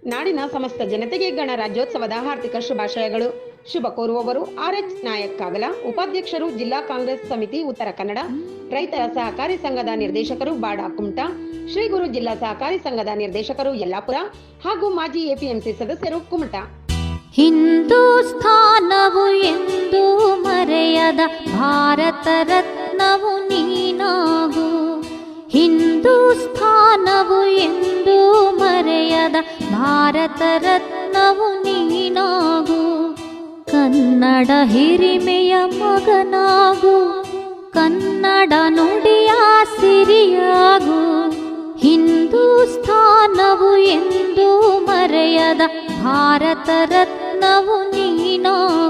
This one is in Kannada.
ನಾಡಿನ ಸಮಸ್ತ ಜನತೆಗೆ ಗಣರಾಜ್ಯೋತ್ಸವದ ಹಾರ್ದಿಕ ಶುಭಾಶಯಗಳು. ಶುಭ ಕೋರುವವರು RH ನಾಯಕ್ ಕಾಗಲ, ಉಪಾಧ್ಯಕ್ಷರು ಜಿಲ್ಲಾ ಕಾಂಗ್ರೆಸ್ ಸಮಿತಿ ಉತ್ತರ ಕನ್ನಡ, ರೈತರ ಸಹಕಾರಿ ಸಂಘದ ನಿರ್ದೇಶಕರು ಬಾಡ ಕುಮಟಾ, ಶ್ರೀ ಗುರು ಜಿಲ್ಲಾ ಸಹಕಾರಿ ಸಂಘದ ನಿರ್ದೇಶಕರು ಯಲ್ಲಾಪುರ ಹಾಗೂ ಮಾಜಿ APMC ಸದಸ್ಯರು ಕುಮಟಾ. ಹಿಂದೂಸ್ಥಾನವು ಎಂದು ಮರೆಯದ ಭಾರತ ರತ್ನವು ನೀನಾಗು. ಹಿಂದೂಸ್ಥಾನವು ಎಂದು ಮರೆಯದ ಭಾರತ ರತ್ನವು ನೀನಾಗು. ಕನ್ನಡ ಹಿರಿಮೆಯ ಮಗನಾಗು, ಕನ್ನಡ ನುಡಿಯ ಸಿರಿಯಾಗು. ಹಿಂದೂಸ್ಥಾನವು ಎಂದು ಮರೆಯದ ಭಾರತ ರತ್ನವು ನೀನಾಗು.